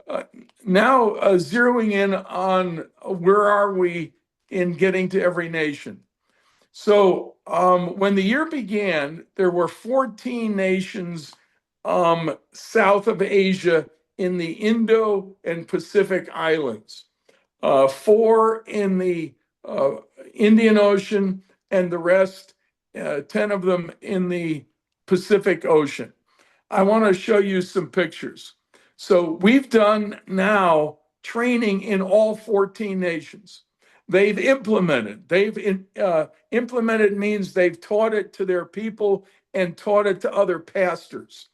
uh, now zeroing in on where are we in getting to every nation. So when the year began, there were 14 nations south of Asia in the Indo and Pacific Islands, four in the uh, Indian Ocean, and the rest, 10 of them in the Pacific Ocean. I want to show you some pictures. So we've done now training in all 14 nations. They've implemented. Implemented means they've taught it to their people and taught it to other pastors.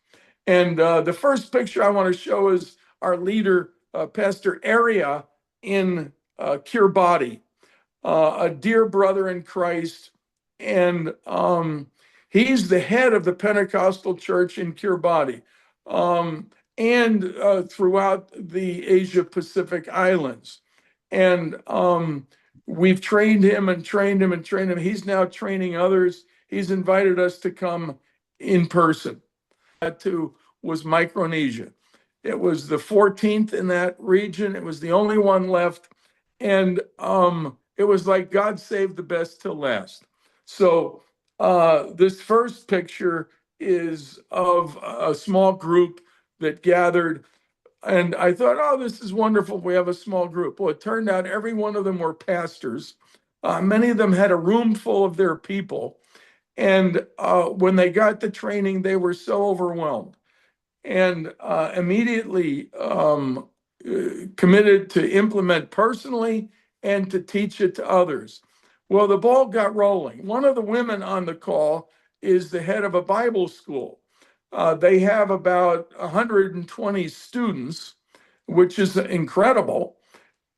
And the first picture I want to show is our leader, Pastor Area in Kiribati, a dear brother in Christ. And he's the head of the Pentecostal church in Kiribati and throughout the Asia Pacific Islands. And we've trained him and trained him and trained him. He's now training others. He's invited us to come in person. That too was Micronesia. It was the 14th in that region. It was the only one left. And it was like God saved the best till last. So this first picture is of a small group that gathered. And I thought, oh, this is wonderful. We have a small group. Well, it turned out every one of them were pastors. Many of them had a room full of their people. And when they got the training, they were so overwhelmed and immediately committed to implement personally and to teach it to others. Well, the ball got rolling. One of the women on the call is the head of a Bible school. They have about 120 students, which is incredible.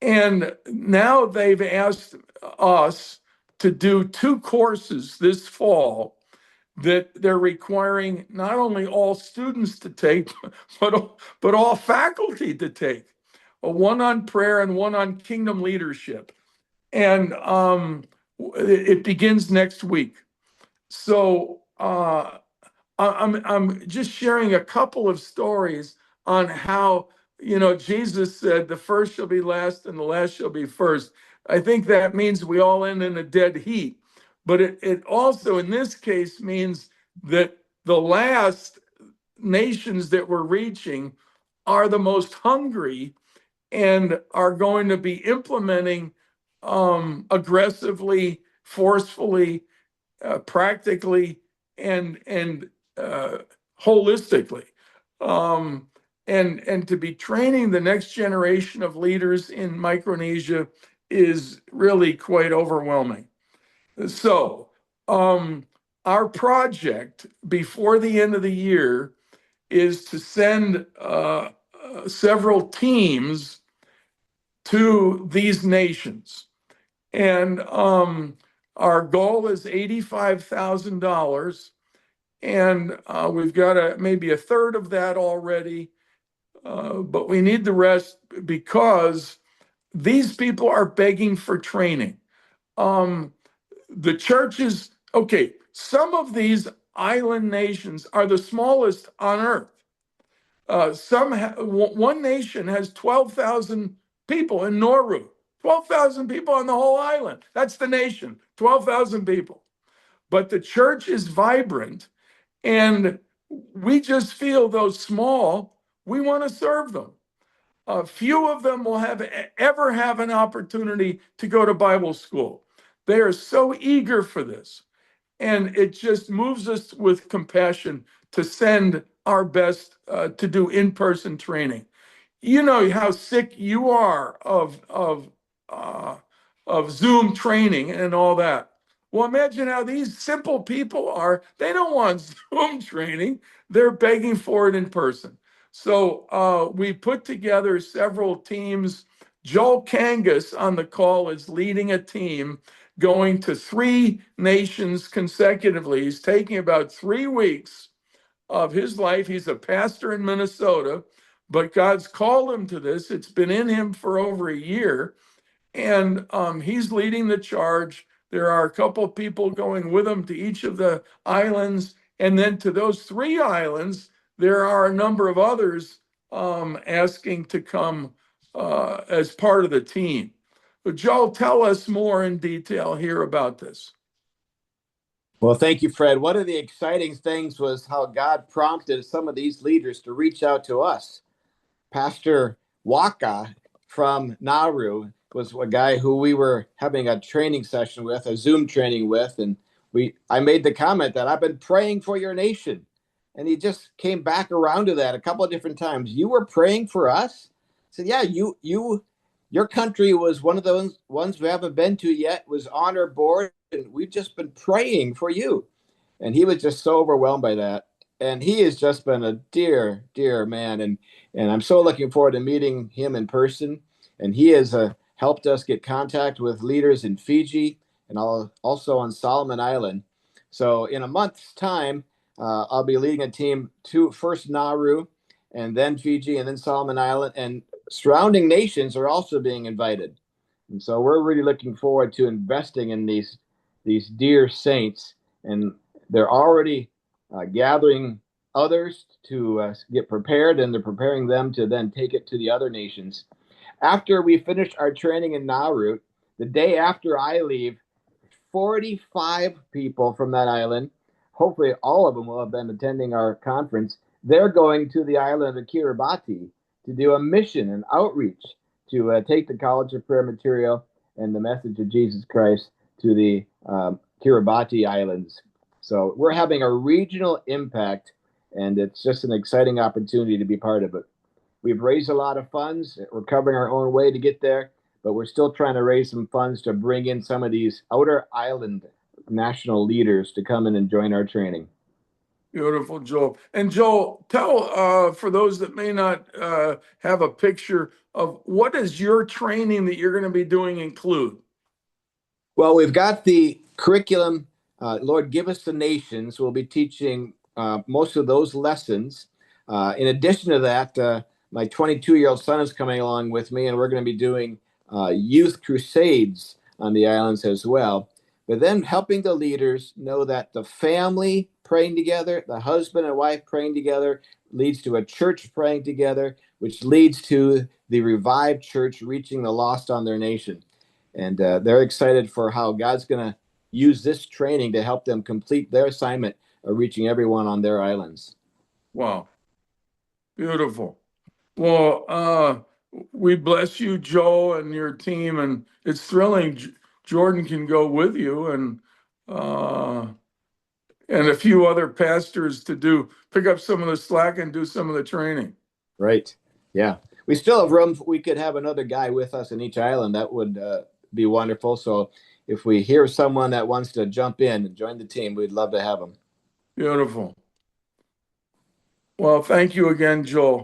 And now they've asked us to do 2 courses this fall that they're requiring not only all students to take, but all faculty to take. One on prayer and one on kingdom leadership. And it begins next week. So I'm just sharing a couple of stories on how, Jesus said the first shall be last and the last shall be first. I think that means we all end in a dead heat. But it also, in this case, means that the last nations that we're reaching are the most hungry and are going to be implementing aggressively, forcefully, practically, and holistically. And to be training the next generation of leaders in Micronesia is really quite overwhelming. So our project before the end of the year is to send several teams to these nations. And our goal is $85,000. And we've got maybe a third of that already. But we need the rest because these people are begging for training. The churches, okay, some of these island nations are the smallest on earth. One nation has 12,000 people in Nauru, 12,000 people on the whole island. That's the nation, 12,000 people. But the church is vibrant, and we just feel those small, we want to serve them. Few of them will ever have an opportunity to go to Bible school. They are so eager for this. And it just moves us with compassion to send our best to do in-person training. You know how sick you are of Zoom training and all that. Well, imagine how these simple people are. They don't want Zoom training. They're begging for it in person. So we put together several teams. Joel Kangas on the call is leading a team going to 3 nations consecutively. He's taking about 3 weeks of his life. He's a pastor in Minnesota, but God's called him to this. It's been in him for over a year, and he's leading the charge. There are a couple of people going with him to each of the islands, and then to those 3 islands, there are a number of others asking to come as part of the team. But Joel, tell us more in detail here about this. Well, thank you, Fred. One of the exciting things was how God prompted some of these leaders to reach out to us. Pastor Waka from Nauru was a guy who we were having a training session with, a Zoom training with, and I made the comment that I've been praying for your nation. And he just came back around to that a couple of different times. You were praying for us? I said, yeah, your country was one of those ones we haven't been to yet, was on our board, and we've just been praying for you. And he was just so overwhelmed by that. And he has just been a dear, dear man. And I'm so looking forward to meeting him in person. And he has helped us get contact with leaders in Fiji and also on Solomon Island. So in a month's time, I'll be leading a team to first Nauru and then Fiji and then Solomon Island. And surrounding nations are also being invited. And so we're really looking forward to investing in these dear saints. And they're already gathering others to get prepared, and they're preparing them to then take it to the other nations. After we finish our training in Nauru, the day after I leave, 45 people from that island, hopefully all of them will have been attending our conference, they're going to the island of Kiribati to do a mission and outreach to take the College of Prayer material and the message of Jesus Christ to the Kiribati Islands. So we're having a regional impact, and it's just an exciting opportunity to be part of it. We've raised a lot of funds. We're covering our own way to get there, but we're still trying to raise some funds to bring in some of these outer island national leaders to come in and join our training. Beautiful, Joel. And Joel, tell for those that may not have a picture of what does your training that you're going to be doing include? Well, we've got the curriculum, Lord, Give Us the Nations. We'll be teaching most of those lessons. In addition to that, my 22-year-old son is coming along with me, and we're going to be doing youth crusades on the islands as well. But then helping the leaders know that the family praying together, the husband and wife praying together, leads to a church praying together, which leads to the revived church reaching the lost on their nation. And they're excited for how God's going to use this training to help them complete their assignment of reaching everyone on their islands. Wow. Beautiful. Well, we bless you, Joe, and your team, and it's thrilling. Jordan can go with you, and a few other pastors to pick up some of the slack and do some of the training. Right. Yeah. We still have room. We could have another guy with us in each island. That would be wonderful. So if we hear someone that wants to jump in and join the team, we'd love to have them. Beautiful. Well, thank you again, Joel.